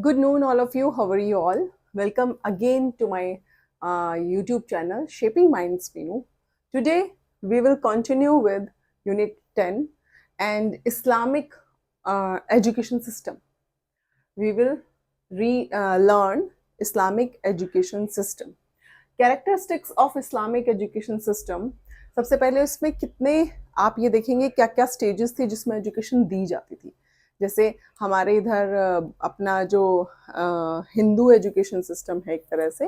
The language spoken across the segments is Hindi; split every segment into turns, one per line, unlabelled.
Good noon, all of you. How are you all? Welcome again to my YouTube channel, Shaping Minds Vinu. Today, we will continue with Unit 10 and Islamic education system. We will learn Islamic education system. Characteristics of Islamic education system. सबसे पहले उसमें कितने आप ये देखेंगे क्या क्या स्टेजेस थे जिसमें एजुकेशन दी जाती थी. जैसे हमारे इधर अपना जो हिंदू एजुकेशन सिस्टम है एक तरह से,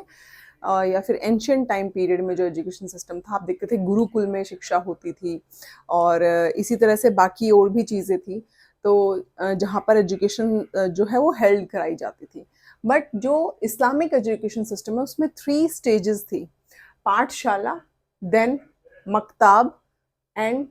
या फिर एंशियंट टाइम पीरियड में जो एजुकेशन सिस्टम था, आप देखते थे गुरुकुल में शिक्षा होती थी और इसी तरह से बाकी और भी चीज़ें थी. तो जहाँ पर एजुकेशन जो है वो हेल्ड कराई जाती थी. बट जो इस्लामिक एजुकेशन सिस्टम है उसमें 3 स्टेजेस थी. पाठशाला, देन मकताब एंड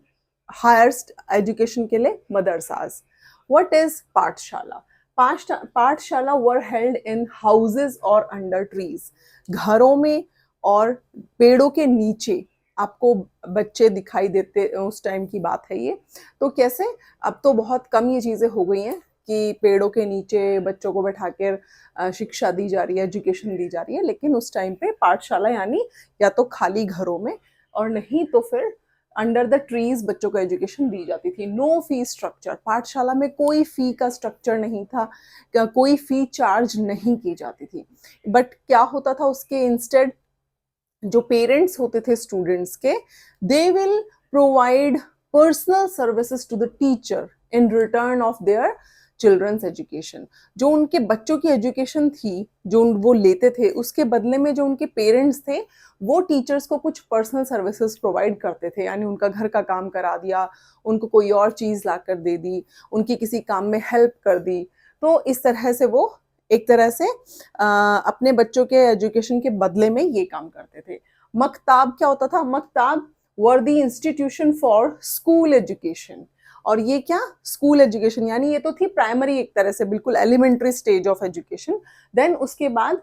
हायर एजुकेशन के लिए मदरसाज. What is पाठशाला? पाठशाला were held in houses or under trees. घरों में और पेड़ों के नीचे आपको बच्चे दिखाई देते, उस टाइम की बात है ये. तो कैसे, अब तो बहुत कम ये चीज़ें हो गई हैं कि पेड़ों के नीचे बच्चों को बैठा कर शिक्षा दी जा रही है, एजुकेशन दी जा रही है. लेकिन उस टाइम पे पाठशाला यानी या तो खाली घरों में और नहीं तो फिर अंडर द ट्रीज बच्चों को एजुकेशन दी जाती थी. No fee structure. पाठशाला में कोई फी का स्ट्रक्चर नहीं था, कोई फी चार्ज नहीं की जाती थी. बट क्या होता था उसके इंस्टेड, जो पेरेंट्स होते थे स्टूडेंट्स के, they will provide personal services to the teacher in return of their children's education. जो उनके बच्चों की एजुकेशन थी जो वो लेते थे, उसके बदले में जो उनके पेरेंट्स थे वो टीचर्स को कुछ पर्सनल सर्विसेज प्रोवाइड करते थे. यानी उनका घर का काम करा दिया, उनको कोई और चीज़ ला कर दे दी, उनकी किसी काम में हेल्प कर दी. तो इस तरह से वो एक तरह से अपने बच्चों के एजुकेशन के बदले में ये काम करते थे. मकताब क्या होता था? मकताब were the institution for school education. और ये क्या, स्कूल एजुकेशन यानी ये तो थी प्राइमरी, एक तरह से बिल्कुल elementary stage of education. Then उसके बाद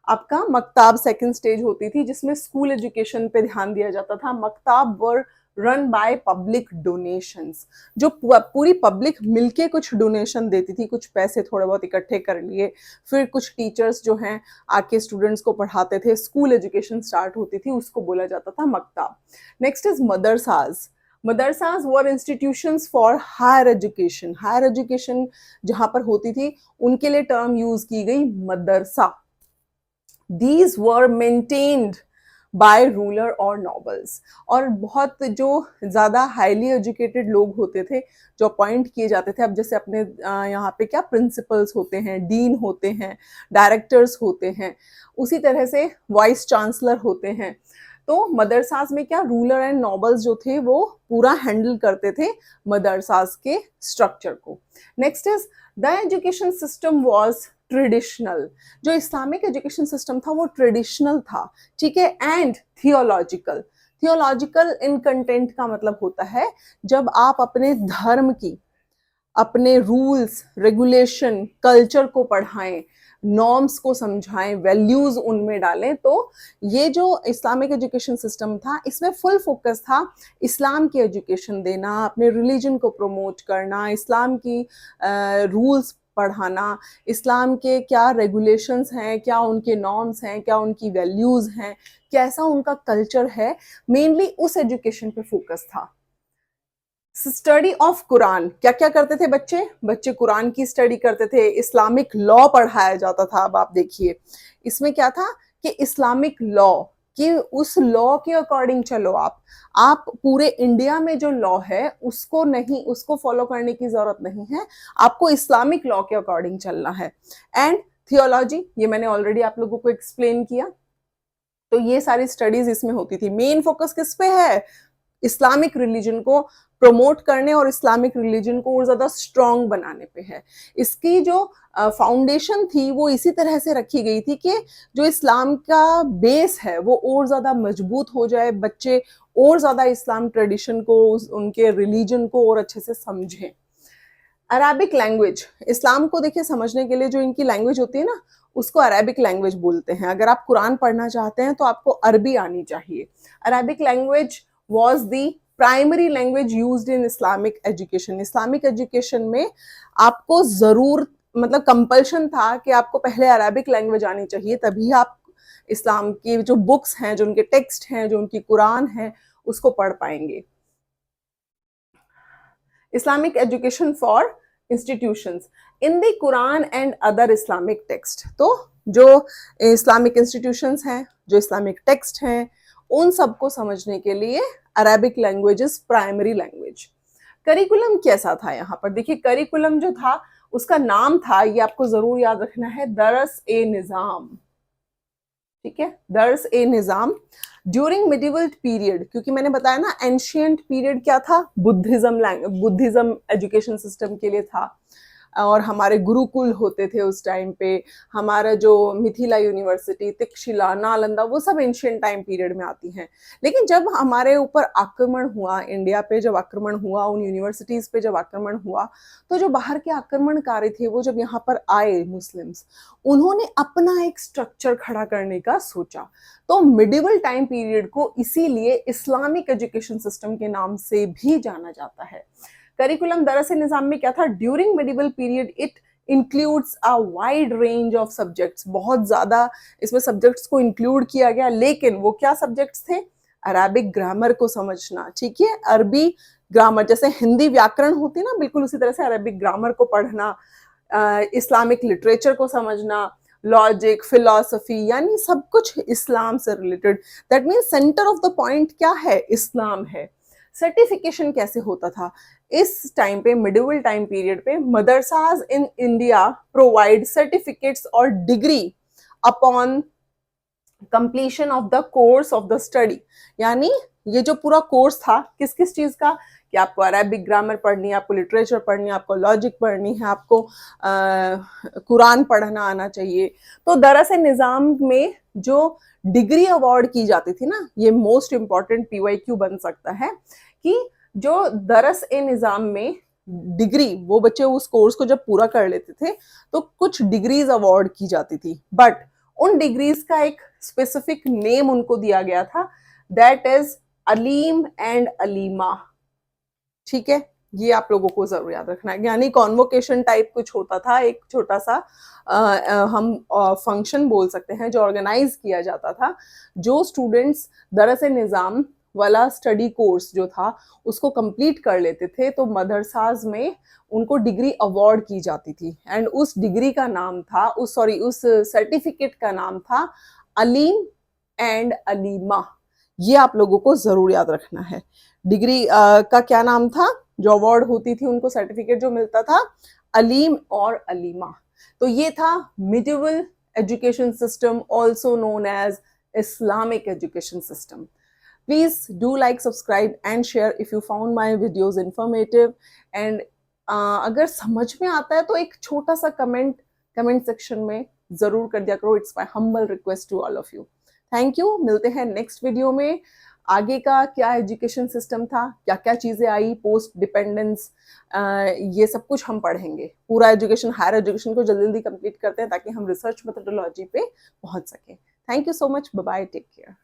आपका मकताब सेकंड स्टेज होती थी जिसमें स्कूल एजुकेशन पे ध्यान दिया जाता था. मकताब वर रन बाय पब्लिक डोनेशंस. जो पूरी पब्लिक मिलके कुछ डोनेशन देती थी, कुछ पैसे थोड़े बहुत इकट्ठे कर लिए, फिर कुछ टीचर्स जो हैं आके स्टूडेंट्स को पढ़ाते थे, स्कूल एजुकेशन स्टार्ट होती थी, उसको बोला जाता था मकताब. Next is madrasas. Madrasas were institutions for higher education. Higher education जहां पर होती थी उनके लिए टर्म यूज की गई मदरसा. These were maintained by ruler और नॉबल्स. और बहुत जो ज़्यादा हाईली एजुकेटेड लोग होते थे जो अपॉइंट किए जाते थे. अब जैसे अपने यहाँ पे क्या प्रिंसिपल्स होते हैं, डीन होते हैं, डायरेक्टर्स होते हैं, उसी तरह से वाइस चांसलर होते हैं. तो मदरसाज में क्या, रूलर एंड नॉबल्स जो थे वो पूरा हैंडल करते थे मदरसाज के स्ट्रक्चर को. Next is the education system was traditional. जो इस्लामिक एजुकेशन सिस्टम था वो ट्रेडिशनल था, ठीक है, and theological. Theological in content का मतलब होता है जब आप अपने धर्म की, अपने रूल्स रेगुलेशन कल्चर को पढ़ाएं, नॉर्म्स को समझाएं, वैल्यूज उनमें डालें. तो ये जो इस्लामिक एजुकेशन सिस्टम था इसमें फुल फोकस था इस्लाम की एजुकेशन देना, अपने रिलीजन को प्रमोट करना, इस्लाम की रूल्स पढ़ाना, इस्लाम के क्या रेगुलेशंस हैं, क्या उनके नॉर्म्स हैं, क्या उनकी वैल्यूज हैं, कैसा उनका कल्चर है, मेनली उस एजुकेशन पे फोकस था. Study of Quran. क्या क्या करते थे बच्चे कुरान की स्टडी करते थे, इस्लामिक लॉ पढ़ाया जाता था. अब आप देखिए इसमें क्या था कि इस्लामिक लॉ कि उस लॉ के अकॉर्डिंग चलो. आप पूरे इंडिया में जो लॉ है उसको फॉलो करने की जरूरत नहीं है, आपको इस्लामिक लॉ के अकॉर्डिंग चलना है. एंड थियोलॉजी, ये मैंने ऑलरेडी आप लोगों को एक्सप्लेन किया. तो ये सारी स्टडीज इसमें होती थी. मेन फोकस किस पे है? इस्लामिक रिलीजन को प्रमोट करने और इस्लामिक रिलीजन को और ज्यादा स्ट्रॉन्ग बनाने पे है. इसकी जो फाउंडेशन थी वो इसी तरह से रखी गई थी कि जो इस्लाम का बेस है वो और ज्यादा मजबूत हो जाए, बच्चे और ज्यादा इस्लाम ट्रेडिशन को, उनके रिलीजन को और अच्छे से समझें. अरबिक लैंग्वेज, इस्लाम को देखिए समझने के लिए जो इनकी लैंग्वेज होती है ना उसको अरबिक लैंग्वेज बोलते हैं. अगर आप कुरान पढ़ना चाहते हैं तो आपको अरबी आनी चाहिए. Arabic language was the primary language used in Islamic education. Islamic education में आपको जरूर मतलब कंपल्शन था कि आपको पहले अरेबिक लैंग्वेज आनी चाहिए, तभी आप इस्लाम की जो बुक्स हैं, जो उनके टेक्स्ट हैं, जो उनकी कुरान है, उसको पढ़ पाएंगे। Islamic education for institutions in the Quran and other Islamic text. तो जो इस्लामिक इंस्टीट्यूशंस हैं, जो इस्लामिक टेक्स्ट हैं, उन सबको समझने के लिए Arabic language is primary language. Curriculum कैसा था यहाँ पर देखिए, करिकुलम जो था उसका नाम था, ये आपको जरूर याद रखना है, दरस ए निजाम। ठीक है, दरस ए निजाम ड्यूरिंग मिडिवल पीरियड, क्योंकि मैंने बताया ना एंशियंट पीरियड क्या था, बुद्धिज्म एजुकेशन सिस्टम के लिए था, और हमारे गुरुकुल होते थे उस टाइम पे। हमारा जो मिथिला यूनिवर्सिटी, तिक्षशिला, नालंदा, वो सब एंशियंट टाइम पीरियड में आती हैं। लेकिन जब हमारे ऊपर आक्रमण हुआ, इंडिया पे जब आक्रमण हुआ, उन यूनिवर्सिटीज पे जब आक्रमण हुआ, तो जो बाहर के आक्रमणकारी थे वो जब यहाँ पर आए मुस्लिम्स, उन्होंने अपना एक स्ट्रक्चर खड़ा करने का सोचा। तो मिडिवल टाइम पीरियड को इसीलिए इस्लामिक एजुकेशन सिस्टम के नाम से भी जाना जाता है। करिकुलम दरअसल निजाम में क्या था, during medieval period it includes a wide range of subjects, बहुत ज्यादा इसमें सब्जेक्ट्स को इंक्लूड किया गया। लेकिन वो क्या सब्जेक्ट्स थे, अरेबिक ग्रामर को समझना, ठीक है, अरबी ग्रामर, जैसे हिंदी व्याकरण होती है ना, बिल्कुल उसी तरह से अरेबिक ग्रामर को पढ़ना, इस्लामिक लिटरेचर को समझना, लॉजिक, फिलॉसफी, यानी सब कुछ इस्लाम से related. That means centre of the point क्या है, इस्लाम है। सर्टिफिकेशन कैसे होता था इस टाइम पे, मिडिवल टाइम पीरियड पे, मदरसाज इन इंडिया प्रोवाइड सर्टिफिकेट्स और degree upon completion of the course of the study. यानी ये जो पूरा कोर्स था किस किस चीज का, कि आपको अरेबिक ग्रामर पढ़नी है, आपको लिटरेचर पढ़नी है, आपको लॉजिक पढ़नी है, आपको कुरान पढ़ना आना चाहिए। तो दरअसल निजाम में जो डिग्री अवार्ड की जाती थी ना, ये मोस्ट इंपॉर्टेंट PYQ बन सकता है, कि जो दरस ए निजाम में डिग्री, वो बच्चे उस कोर्स को जब पूरा कर लेते थे तो कुछ डिग्रीज अवार्ड की जाती थी, बट उन डिग्रीज का एक स्पेसिफिक नेम उनको दिया गया था, that is Aleem and Aleema. ठीक है, ये आप लोगों को जरूर याद रखना है। यानी कॉन्वोकेशन टाइप कुछ होता था, एक छोटा सा हम फंक्शन बोल सकते हैं, जो ऑर्गेनाइज किया जाता था। जो स्टूडेंट्स दरअसल निजाम वाला स्टडी कोर्स जो था उसको कंप्लीट कर लेते थे, तो मदरसाज में उनको डिग्री अवार्ड की जाती थी, एंड उस डिग्री का नाम था, उस सर्टिफिकेट का नाम था अलीम एंड अलीमा। ये आप लोगों को जरूर याद रखना है। डिग्री का क्या नाम था, जो अवार्ड होती थी उनको, सर्टिफिकेट जो मिलता था, अलीम और अलीमा। तो ये था medieval education system, also known as Islamic education system. Please do like, subscribe and share if you found my videos informative, and अगर समझ में आता है तो एक छोटा सा कमेंट सेक्शन में जरूर कर दिया करो। It's my humble request to all of you. Thank you, मिलते हैं नेक्स्ट वीडियो में। आगे का क्या एजुकेशन सिस्टम था, क्या क्या चीजें आई, पोस्ट डिपेंडेंस, ये सब कुछ हम पढ़ेंगे। पूरा एजुकेशन, हायर एजुकेशन को जल्दी जल्दी कंप्लीट करते हैं ताकि हम रिसर्च मेथोडोलॉजी पे पहुंच सके। Thank you so much, bye bye, take care.